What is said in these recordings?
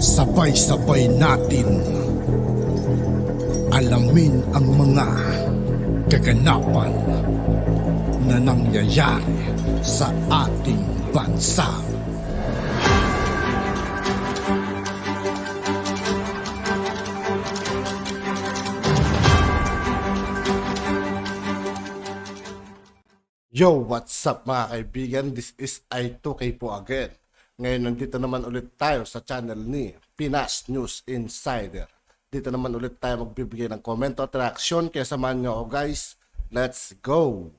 Sabay-sabay natin alamin ang mga kaganapan na nangyayari sa ating bansa. Yo, what's up mga kaibigan? This is I2K po again. Ngayon nandito naman ulit tayo sa channel ni Pinas News Insider. Dito naman ulit tayo magbibigay ng komento at reaksyon. Kaya samahan nyo ako guys. Let's go!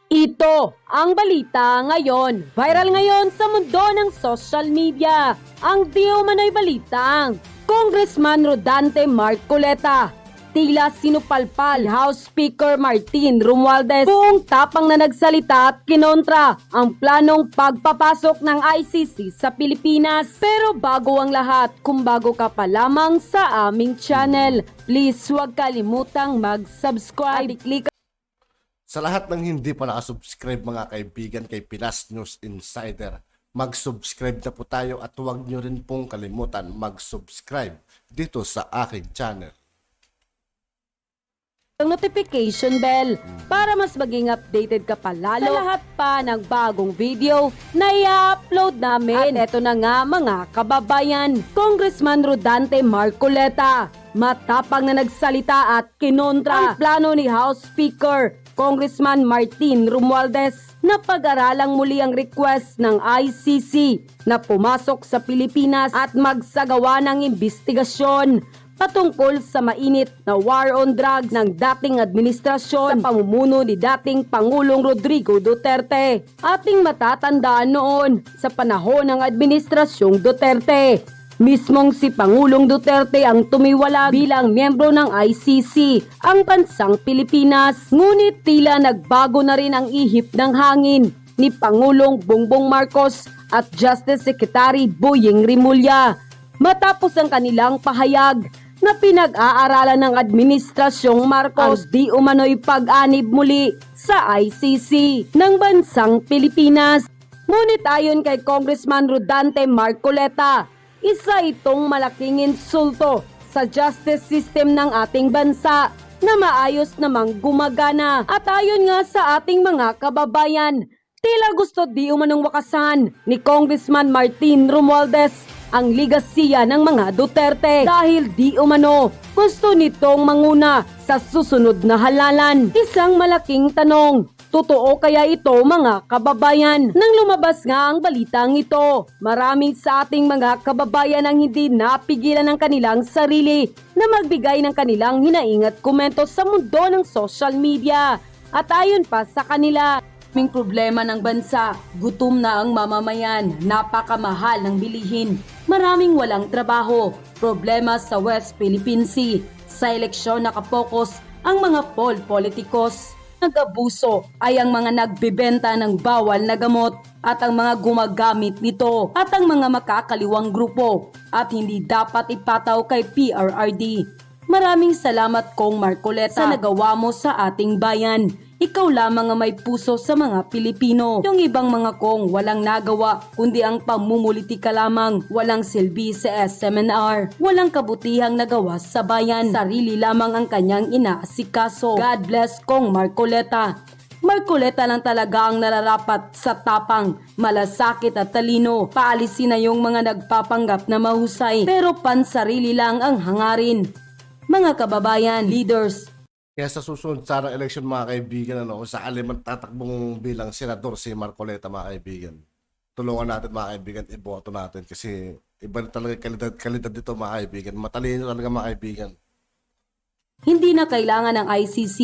Ito ang balita ngayon. Viral ngayon sa mundo ng social media. Ang di umano'y balitang Congressman Rodante Marcoleta tila sinupalpal House Speaker Martin Romualdez buong tapang na nagsalita at kinontra ang planong pagpapasok ng ICC sa Pilipinas. Pero bago ang lahat, kung bago ka pa lamang sa aming channel, please huwag kalimutang mag-subscribe. Click Sa lahat ng hindi pa nakasubscribe mga kaibigan kay Pinas News Insider, mag-subscribe na po tayo at huwag nyo rin pong kalimutan mag-subscribe dito sa aking channel. ang notification bell para mas maging updated ka pa lalo sa lahat pa ng bagong video na i-upload namin. At eto na nga mga kababayan, Congressman Rodante Marcoleta matapang na nagsalita at kinontra ang plano ni House Speaker Congressman Martin Romualdez na pag-aralang muli ang request ng ICC na pumasok sa Pilipinas at magsagawa ng investigasyon patungkol sa mainit na war on drugs ng dating administrasyon sa pamumuno ni dating Pangulong Rodrigo Duterte. Ating matatandaan noon sa panahon ng administrasyong Duterte, mismong si Pangulong Duterte ang tumiwalag bilang miyembro ng ICC ang bansang Pilipinas. Ngunit tila nagbago na rin ang ihip ng hangin ni Pangulong Bongbong Marcos at Justice Secretary Boyeng Rimulya matapos ang kanilang pahayag na pinag-aaralan ng Administrasyong Marcos di umano'y pag-anib muli sa ICC ng bansang Pilipinas. Ngunit ayon kay Congressman Rodante Marcoleta, isa itong malaking insulto sa justice system ng ating bansa na maayos namang gumagana. At ayon nga sa ating mga kababayan, tila gusto di umanong wakasan ni Congressman Martin Romualdez ang ligasiya ng mga Duterte dahil di umano gusto nitong manguna sa susunod na halalan. Isang malaking tanong, totoo kaya ito mga kababayan? Nang lumabas nga ang balitang ito, maraming sa ating mga kababayan ang hindi napigilan ng kanilang sarili na magbigay ng kanilang hinaing at komento sa mundo ng social media. At ayon pa sa kanila, may problema ng bansa, gutom na ang mamamayan, napakamahal ng bilihin, maraming walang trabaho, problema sa West Philippine Sea, sa eleksyon nakapokus ang mga politikos. Nag-abuso ay ang mga nagbebenta ng bawal na gamot at ang mga gumagamit nito at ang mga makakaliwang grupo at hindi dapat ipataw kay PRRD. Maraming salamat Kong Marcoleta sa nagawa mo sa ating bayan. Ikaw lamang ang may puso sa mga Pilipino. Yung ibang mga kong walang nagawa kundi ang pamumulitika lamang, walang silbi sa SMNR, walang kabutihang nagawa sa bayan, sarili lamang ang kanyang inaasikaso. God bless Kong Marcoleta. Marcoleta lang talaga ang nararapat sa tapang, malasakit at talino. Paalisin na yung mga nagpapanggap na mahusay pero pansarili lang ang hangarin. Mga kababayan, leaders, Kaya sa susunod sana election mga kaibigan, kung sakali man tatakbong bilang senador si Marcoleta mga kaibigan, tulungan natin mga kaibigan, iboto natin kasi iba na talaga kalidad dito mga kaibigan, matalino talaga mga kaibigan. hindi na kailangan ng ICC.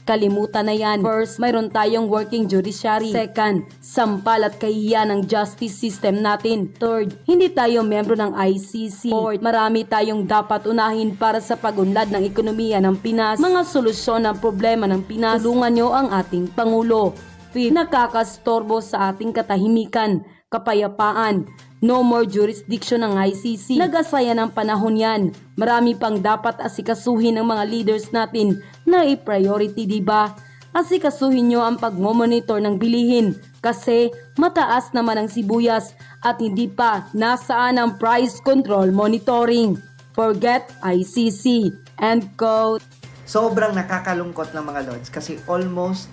Kalimutan na yan. First, mayroon tayong working judiciary. Second, sampal at kahihiyan ng justice system natin. Third, hindi tayo membro ng ICC. Fourth, marami tayong dapat unahin para sa pagunlad ng ekonomiya ng Pinas. Mga solusyon ng problema ng Pinas. Tulungan nyo ang ating Pangulo. Fifth, nakakastorbo sa ating katahimikan, kapayapaan. No more jurisdiction ng ICC. Nagasaya ng panahon yan. Marami pang dapat asikasuhin ng mga leaders natin na i-priority, diba? Asikasuhin nyo ang pagmomonitor ng bilihin, kasi mataas naman ang sibuyas at hindi pa nasaan ang price control monitoring. Forget ICC. End quote. Sobrang nakakalungkot ng mga lods kasi almost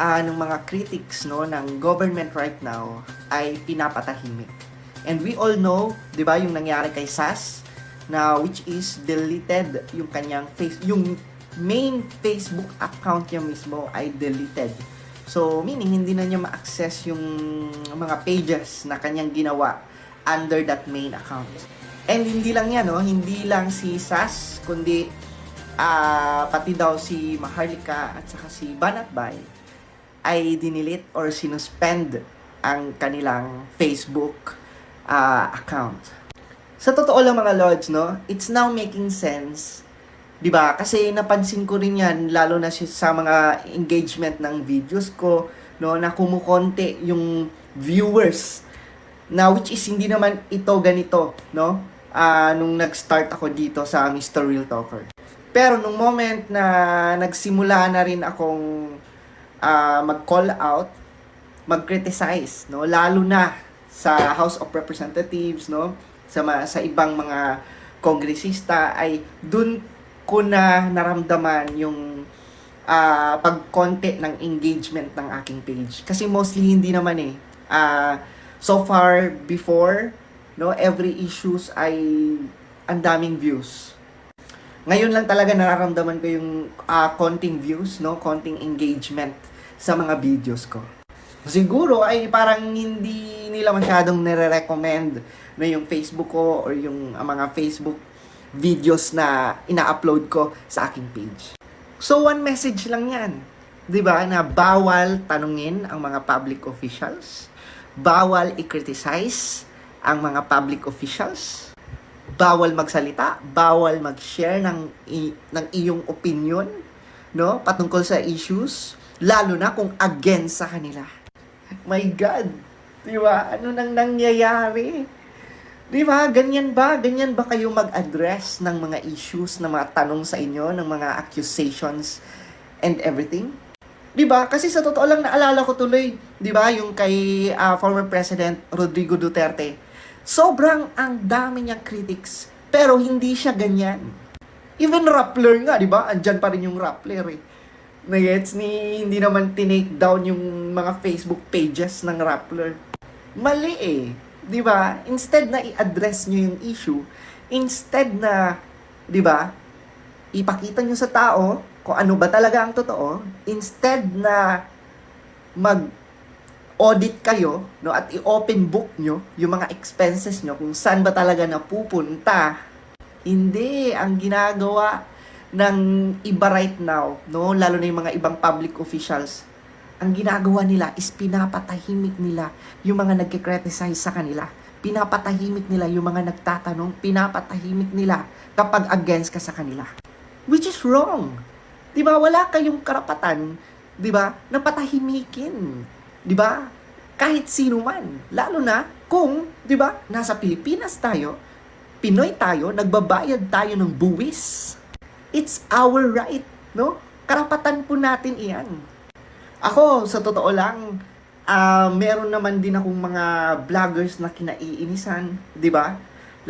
ng mga critics no ng government right now ay pinapatahimik. And we all know, 'di ba, yung nangyari kay SAS na which is deleted yung kanyang yung main Facebook account niya mismo ay deleted. So meaning hindi na niya ma-access yung mga pages na kanyang ginawa under that main account. And hindi lang yan, no? Hindi lang si SAS kundi pati daw si Maharlika at saka si Banatbay ay dinilit or sinuspend ang kanilang Facebook account. Sa totoo lang mga lods, no, it's now making sense, 'di ba? Kasi napansin ko rin 'yan lalo na sa mga engagement ng videos ko, no, na kumukonti yung viewers na which is hindi naman ito ganito, no? Nung nag-start ako dito sa Mr. Real Talker. Pero nung moment na nagsimula na rin akong mag-call out, mag-criticize, no? Lalo na sa House of Representatives, no? Sa ibang mga kongresista ay dun ko na naramdaman yung pagkonti ng engagement ng aking page. Kasi mostly hindi naman so far before, no, every issues ay ang daming views. Ngayon lang talaga nararamdaman ko yung konting views, no, konting engagement sa mga videos ko. Siguro ay parang hindi nila masyadong nire-recommend na yung Facebook ko or yung mga Facebook videos na ina-upload ko sa aking page. So one message lang yan, 'di ba, na bawal tanungin ang mga public officials, bawal i-criticize ang mga public officials, bawal magsalita, bawal mag-share ng iyong opinion, no, patungkol sa issues, lalo na kung against sa kanila. My God, di ba? Ano nang nangyayari? Di ba? Ganyan ba kayo mag-address ng mga issues, ng mga tanong sa inyo, ng mga accusations and everything? Di ba? Kasi sa totoo lang naalala ko tuloy, di ba, yung kay former President Rodrigo Duterte. Sobrang ang dami niyang critics, pero hindi siya ganyan. Even Rappler nga, di ba? Andyan pa rin yung Rappler Nagets hindi naman tinake down yung mga Facebook pages ng Rappler. Mali di ba? Instead na i-address nyo yung issue, instead na, di ba, ipakita nyo sa tao kung ano ba talaga ang totoo, instead na mag-audit kayo, no, at i-open book nyo yung mga expenses nyo kung saan ba talaga napupunta. Hindi, ang ginagawa ng iba right now, no, lalo na yung mga ibang public officials, ang ginagawa nila is pinapatahimik nila yung mga nagkikriticize sa kanila. Pinapatahimik nila yung mga nagtatanong, pinapatahimik nila kapag against ka sa kanila. Which is wrong. 'Di ba? Wala kayong karapatan, 'di ba, na patahimikin. 'Di ba? Kahit sino man, lalo na kung, 'di ba, nasa Pilipinas tayo, Pinoy tayo, nagbabayad tayo ng buwis. It's our right, no? Karapatan po natin iyan. Ako, sa totoo lang, meron naman din akong mga vloggers na kinaiinisan, 'di ba?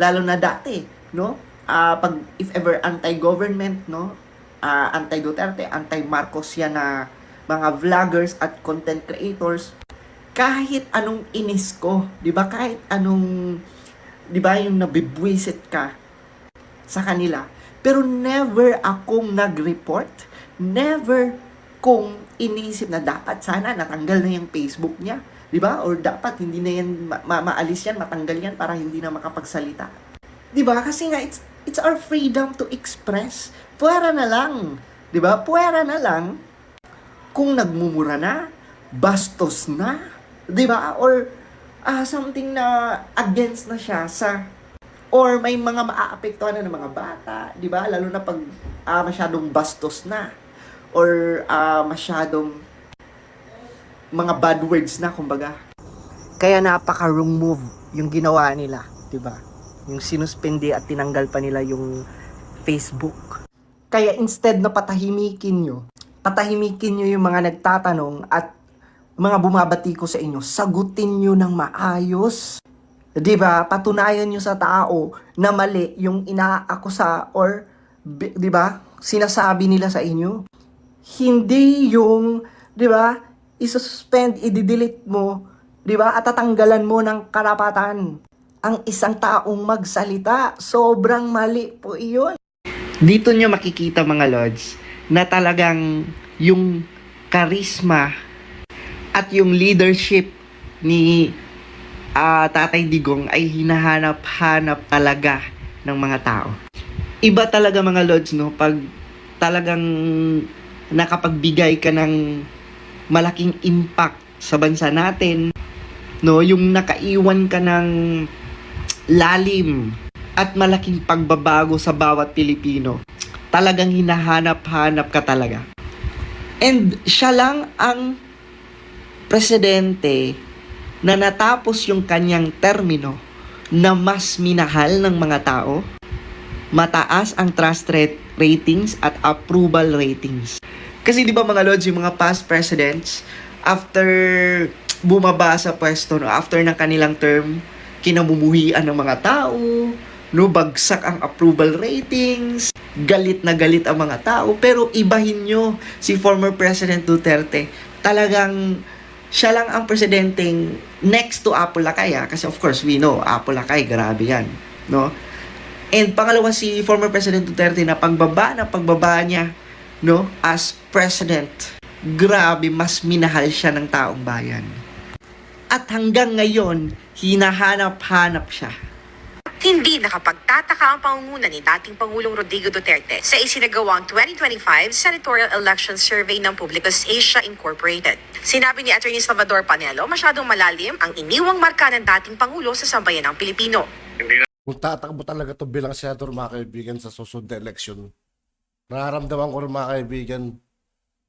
Lalo na dati, no? Pag if ever anti-government, no? Anti-Duterte, anti-Marcos yan na mga vloggers at content creators, kahit anong inis ko, 'di ba? Kahit anong, 'di ba, yung nabibwisit ka sa kanila, pero never akong nag-report, never kung inisip na dapat sana natanggal na yung Facebook niya, 'di ba? Or dapat hindi na yan maalis yan, matanggal yan para hindi na makapagsalita. 'Di ba? Kasi nga it's our freedom to express. Puwera na lang, 'di ba? Puwera na lang kung nagmumura na, bastos na, 'di ba? Or something na against na siya sa, or may mga maaapektuhan na ng mga bata, 'di ba? Lalo na pag masyadong bastos na, or masyadong mga bad words na, kumbaga. Kaya napaka-wrong move yung ginawa nila, 'di ba? Yung sinuspende at tinanggal pa nila yung Facebook. Kaya instead na patahimikin nyo yung mga nagtatanong at mga bumabati ko sa inyo, sagutin nyo ng maayos. 'Di ba? Patunayan nyo sa tao na mali yung inaakusa or 'di ba? Sinasabi nila sa inyo. Hindi yung 'di ba? I-suspend, i-delete mo, 'di ba? At tatanggalan mo ng karapatan ang isang taong magsalita. Sobrang mali po iyon. Dito nyo makikita mga lords na talagang yung charisma at yung leadership ni Tatay Digong ay hinahanap-hanap talaga ng mga tao. Iba talaga mga lords, no, pag talagang nakapagbigay ka ng malaking impact sa bansa natin, no, yung nakaiwan ka ng lalim at malaking pagbabago sa bawat Pilipino. Talagang hinahanap-hanap ka talaga. And siya lang ang presidente na natapos yung kanyang termino na mas minahal ng mga tao, mataas ang trust ratings at approval ratings. Kasi di ba mga lords, yung mga past presidents, after bumaba sa pwesto, no, after ng kanilang term, kinamumuhian ng mga tao, no, bagsak ang approval ratings, galit na galit ang mga tao, pero ibahin nyo si former President Duterte. Talagang siya lang ang presidenteng next to Apolacay, kasi of course we know Apolacay, grabe yan, no? And pangalawa, si former President Duterte na pagbaba niya, no, as president, grabe, mas minahal siya ng taong bayan. At hanggang ngayon, hinahanap-hanap siya. Hindi nakapagtataka ang pangunguna ni dating Pangulong Rodrigo Duterte sa isinagawang 2025 Senatorial Election Survey ng Publicus Asia Incorporated. Sinabi ni Attorney Salvador Panelo, masyadong malalim ang iniwang marka ng dating Pangulo sa sambayan ng Pilipino. Kung tatakbo talaga to bilang senador, mga kaibigan, sa susunod na eleksyon, nararamdaman ko rin, mga kaibigan,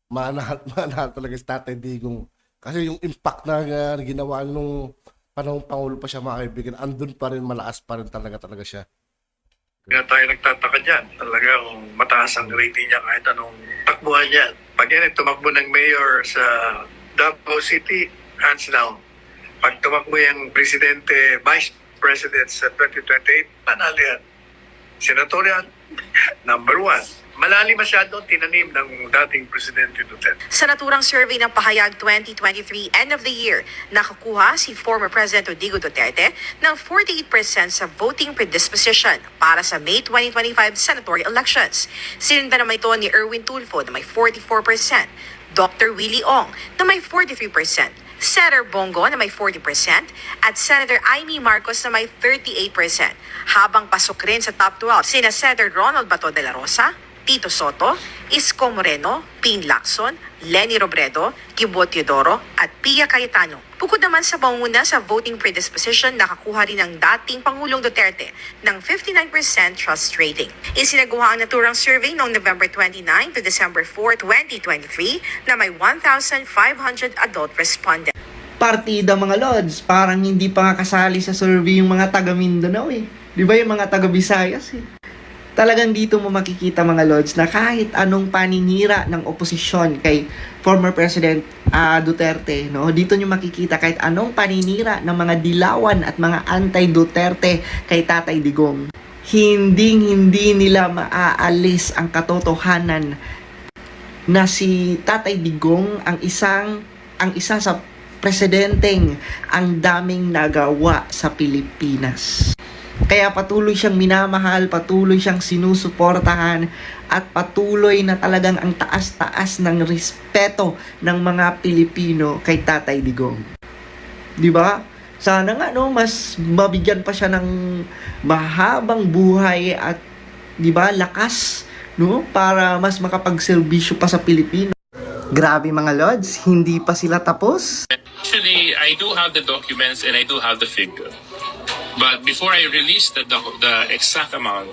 manahal talaga si Tatay Digong. Kasi yung impact na ginawa nung panahong Pangulo pa siya, mga kaibigan, andun pa rin, malakas pa rin talaga siya. Kaya tayo nagtataka dyan. Talagang mataas ang rating niya kahit anong takbuhan niya. Pag yan ay tumakbo ng mayor sa Davao City, hands down. Pag tumakbo yung presidente, vice president sa 2028, panalo yan. Senatorial, number 1. Malalim masyado tinanim ng dating Presidente Duterte. Sa naturang survey ng Pahayag 2023 end of the year, nakakuha si former President Rodrigo Duterte ng 48% sa voting predisposition para sa May 2025 senatorial elections. Sinundan naman ito ni Erwin Tulfo na may 44%, Dr. Willie Ong na may 43%, Senator Bongo na may 40% at Senator Amy Marcos na may 38%. Habang pasok rin sa top 12 sina Senator Ronald Bato de la Rosa, Tito Soto, Isko Moreno, Ping Lacson, Lenny Robredo, Kibo Teodoro at Pia Cayetano. Bukod naman sa pangunguna sa voting predisposition, nakakuha rin ang dating Pangulong Duterte ng 59% trust rating. Isinagawa ang naturang survey noong November 29 to December 4, 2023 na may 1,500 adult respondents. Partida mga lords, parang hindi pa nga kasali sa survey yung mga taga Mindanao eh. Di ba yung mga taga Visayas eh? Talagang dito mo makikita mga lords na kahit anong paninira ng oposisyon kay former President Duterte, no? Dito nyo makikita kahit anong paninira ng mga dilawan at mga anti-Duterte kay Tatay Digong. Hindi nila maaalis ang katotohanan na si Tatay Digong ang isa sa presidenteng ang daming nagawa sa Pilipinas. Kaya patuloy siyang minamahal, patuloy siyang sinusuportahan, at patuloy na talagang ang taas-taas ng respeto ng mga Pilipino kay Tatay Digong. 'Di ba? Sana nga no, mas mabigyan pa siya ng mahabang buhay at 'di ba, lakas, no, para mas makapagserbisyo pa sa Pilipino. Grabe mga lords, hindi pa sila tapos. Actually, I do have the documents and I do have the figure. But before I release the exact amount,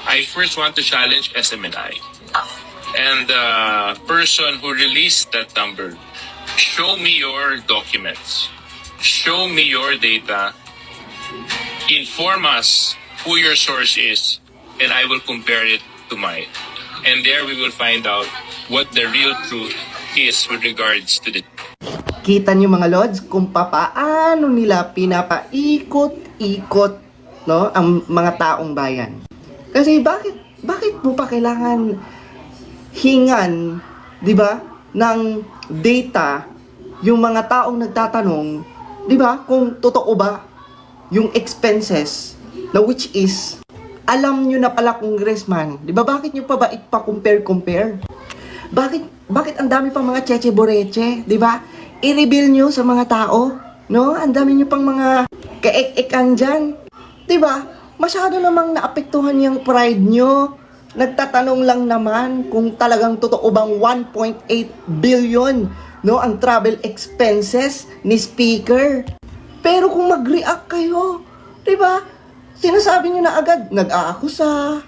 I first want to challenge SMNI. And the person who released that number, show me your documents. Show me your data. Inform us who your source is, and I will compare it to mine. And there we will find out what the real truth is with regards to the... Kita niyo mga Lods kung papaano nila pinapaikot-ikot, no, ang mga taong bayan. Kasi bakit mo pa kailangan hingan, 'di ba, ng data yung mga taong nagtatanong, 'di ba, kung totoo ba yung expenses, na which is alam nyo na pala, congressman, 'di ba, bakit nyo pa ba ipa-compare? Bakit ang dami pang mga cheche boreche, 'di ba? I-reveal nyo sa mga tao, no? Ang dami nyo pang mga kaek-ekan diyan, 'di ba? Masyado namang naapektuhan yung pride nyo. Nagtatanong lang naman kung talagang totoo bang 1.8 billion, no, ang travel expenses ni speaker. Pero kung mag-react kayo, 'di ba? Sinasabi nyo na agad, nag-aakusa,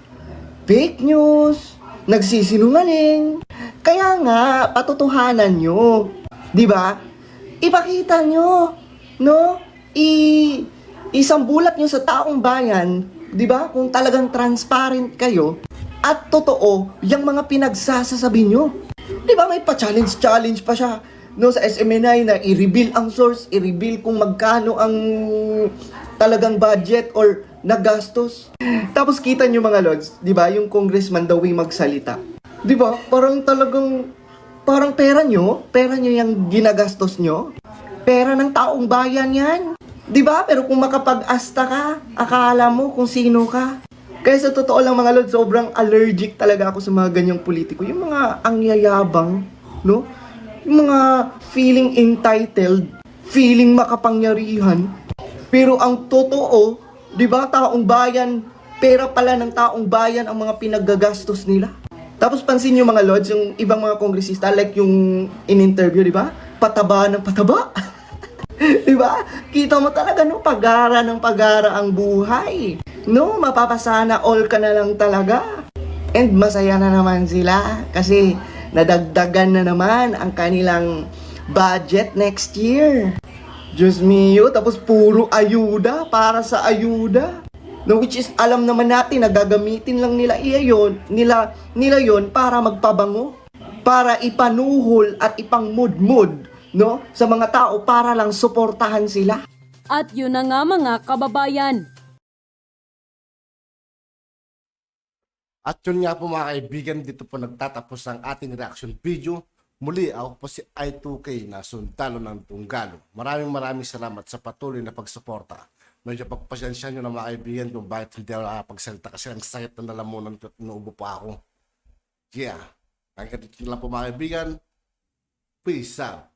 fake news, nagsisinungaling. Kaya nga, patotohanan nyo. 'Di ba? Ipakita nyo, no? Isambulat nyo sa taong bayan, 'di ba? Kung talagang transparent kayo at totoo yung mga pinagsasasabi nyo. 'Di ba, may pa-challenge pa siya, no, sa SMNI na i-reveal ang source, i-reveal kung magkano ang talagang budget or nagastos. Tapos kita nyo mga Lods, 'di ba, yung congressman, the way magsalita. 'Di ba? Parang pera nyo yung ginagastos nyo. Pera ng taong bayan yan. 'Di ba? Pero kung makapag-asta ka, akala mo kung sino ka. Kaya sa totoo lang mga Lods, sobrang allergic talaga ako sa mga ganyang politiko. Yung mga angyayabang, no? Yung mga feeling entitled, feeling makapangyarihan. Pero ang totoo, 'di ba, taong bayan, pera pala ng taong bayan ang mga pinaggagastos nila. Tapos pansin niyo mga Lods, yung ibang mga kongresista, like yung in-interview, 'di ba? Pataba ng pataba. 'Di ba? Kita mo talaga, no, pag-ara ng pag-ara ang buhay. No, mapapasana all ka na lang talaga. And masaya na naman sila kasi nadagdagan na naman ang kanilang budget next year. Diyos mio, tapos puro ayuda para sa ayuda. No, which is alam naman natin na gagamitin lang nila yon para magpabango, para ipanuhol at ipangmudmud, no, sa mga tao para lang suportahan sila. At yun na nga mga kababayan. At yun nga po mga kaibigan, dito po nagtatapos ang ating reaction video. Muli, ako po si I2K na sundalo ng Tunggalo. Maraming salamat sa patuloy na pagsuporta. Medyo pagpasensya nyo na mga kaibigan kung bakit hindi ako nakapagsalita kasi ang sakit na nalamunan at inuubo pa ako. Yeah. Hanggang dito lang po mga kaibigan. Peace out.